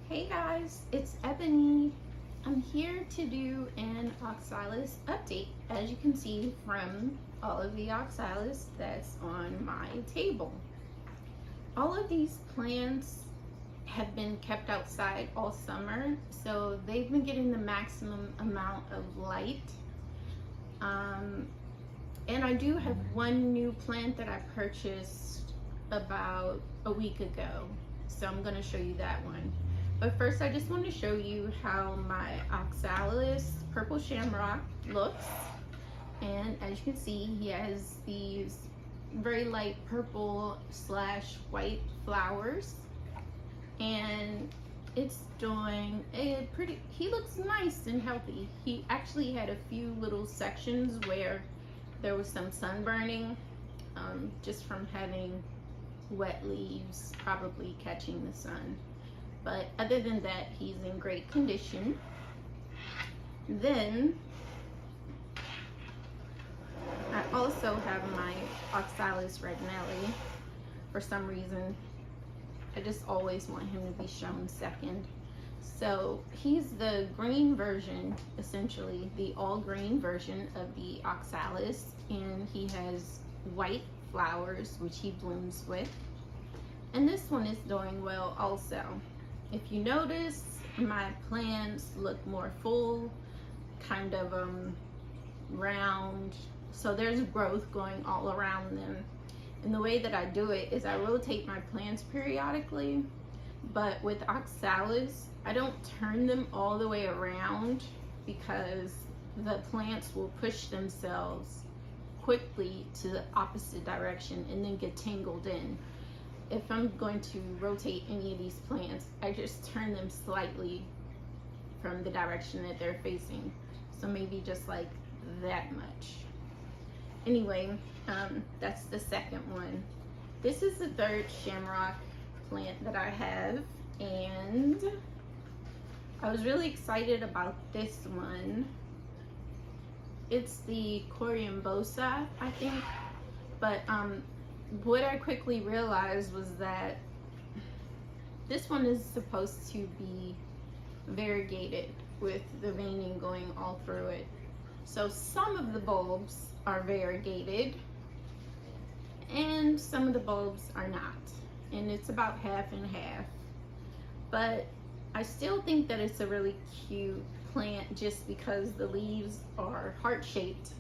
Hey guys, it's Ebony. I'm here to do an Oxalis update, as you can see from all of the Oxalis that's on my table. All of these plants have been kept outside all summer, so they've been getting the maximum amount of light. And I do have one new plant that I purchased about a week ago, so I'm going to show you that one. But first, I just want to show you how my Oxalis Purple Shamrock looks. And as you can see, he has these very light purple / white flowers. And it's doing a pretty, he looks nice and healthy. He actually had a few little sections where there was some sunburning, just from having wet leaves, probably catching the sun. But other than that, he's in great condition. Then I also have my Oxalis Rednelli. For some reason, I just always want him to be shown second. So he's the green version, essentially the all green version of the Oxalis, and he has white flowers which he blooms with. And this one is doing well also. If you notice, my plants look more full, kind of round, so there's growth going all around them. And the way that I do it is I rotate my plants periodically, but with Oxalis, I don't turn them all the way around because the plants will push themselves quickly to the opposite direction and then get tangled in. If I'm going to rotate any of these plants, I just turn them slightly from the direction that they're facing. So maybe just like that much. Anyway, that's the second one. This is the third Shamrock plant that I have, and I was really excited about this one. It's the Koryambosa, I think, but what I quickly realized was that this one is supposed to be variegated with the veining going all through it. So some of the bulbs are variegated and some of the bulbs are not. And it's about half and half. But I still think that it's a really cute plant just because the leaves are heart-shaped.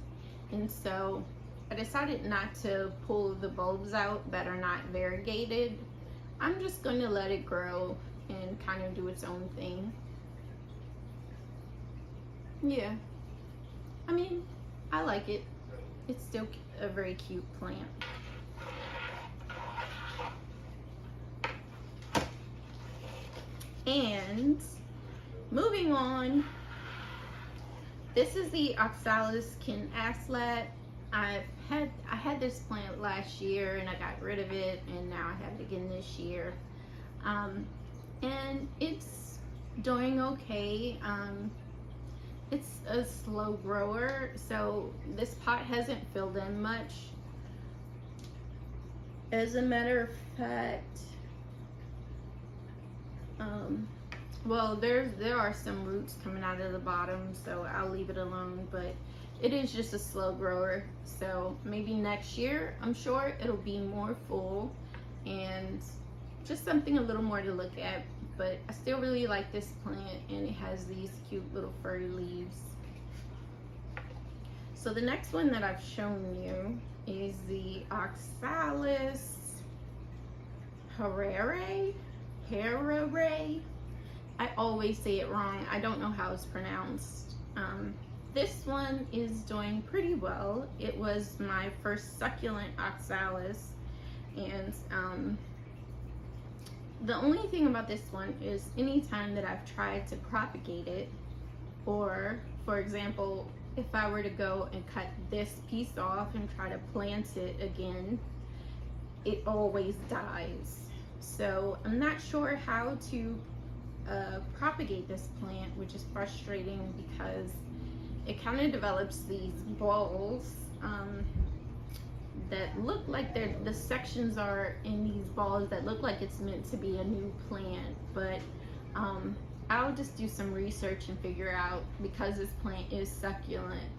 And so I decided not to pull the bulbs out that are not variegated. I'm just going to let it grow and kind of do its own thing. Yeah, I mean, I like it. It's still a very cute plant. And moving on, this is the Oxalis Kinaslat. I had this plant last year and I got rid of it, and now I have it again this year. And it's doing okay. It's a slow grower, so this pot hasn't filled in much. As a matter of fact, well, there are some roots coming out of the bottom, so I'll leave it alone, but it is just a slow grower. So maybe next year, I'm sure it'll be more full and just something a little more to look at. But I still really like this plant, and it has these cute little furry leaves. So the next one that I've shown you is the Oxalis Herrera. I always say it wrong. I don't know how it's pronounced. This one is doing pretty well. It was my first succulent Oxalis, and the only thing about this one is anytime that I've tried to propagate it, or for example, if I were to go and cut this piece off and try to plant it again, it always dies. So I'm not sure how to propagate this plant, which is frustrating because it kind of develops these balls that look like the sections are in these balls that look like it's meant to be a new plant, but I'll just do some research and figure out, because this plant is succulent,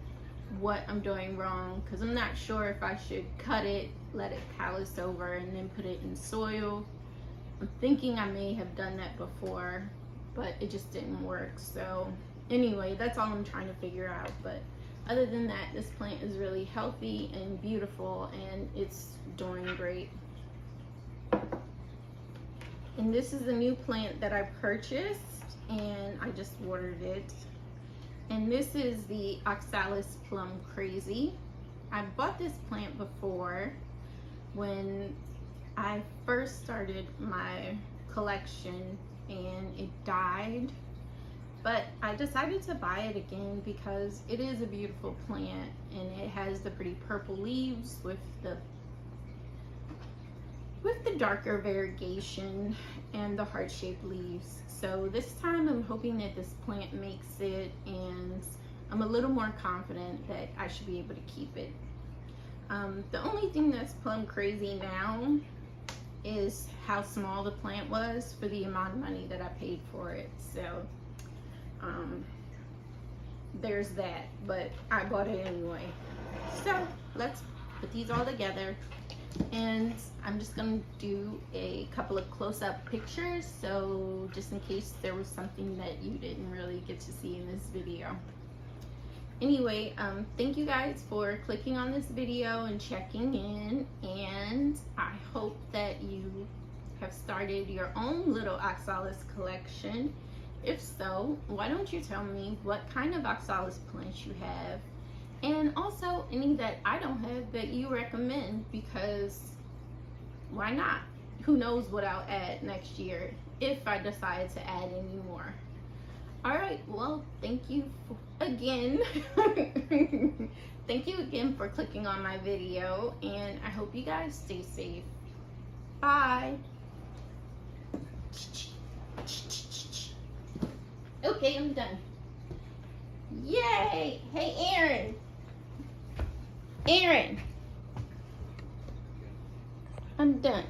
what I'm doing wrong, because I'm not sure if I should cut it, let it callus over, and then put it in soil. I'm thinking I may have done that before, but it just didn't work. So anyway, that's all I'm trying to figure out. But other than that, this plant is really healthy and beautiful, and it's doing great. And this is a new plant that I purchased, and I just watered it. And this is the Oxalis Plum Crazy. I bought this plant before when I first started my collection, and it died. But I decided to buy it again because it is a beautiful plant, and it has the pretty purple leaves with the darker variegation and the heart-shaped leaves. So this time I'm hoping that this plant makes it, and I'm a little more confident that I should be able to keep it. The only thing that's plum crazy now is how small the plant was for the amount of money that I paid for it. So there's that, but I bought it anyway. So let's put these all together, and I'm just gonna do a couple of close-up pictures, so just in case there was something that you didn't really get to see in this video. Anyway, thank you guys for clicking on this video and checking in, and I hope that you have started your own little Oxalis collection. If so, why don't you tell me what kind of Oxalis plants you have, and also any that I don't have that you recommend, because why not? Who knows what I'll add next year if I decide to add any more. Alright, well, thank you again. Thank you again for clicking on my video, and I hope you guys stay safe. Bye. Okay, I'm done. Yay! Hey, Aaron. Aaron. I'm done.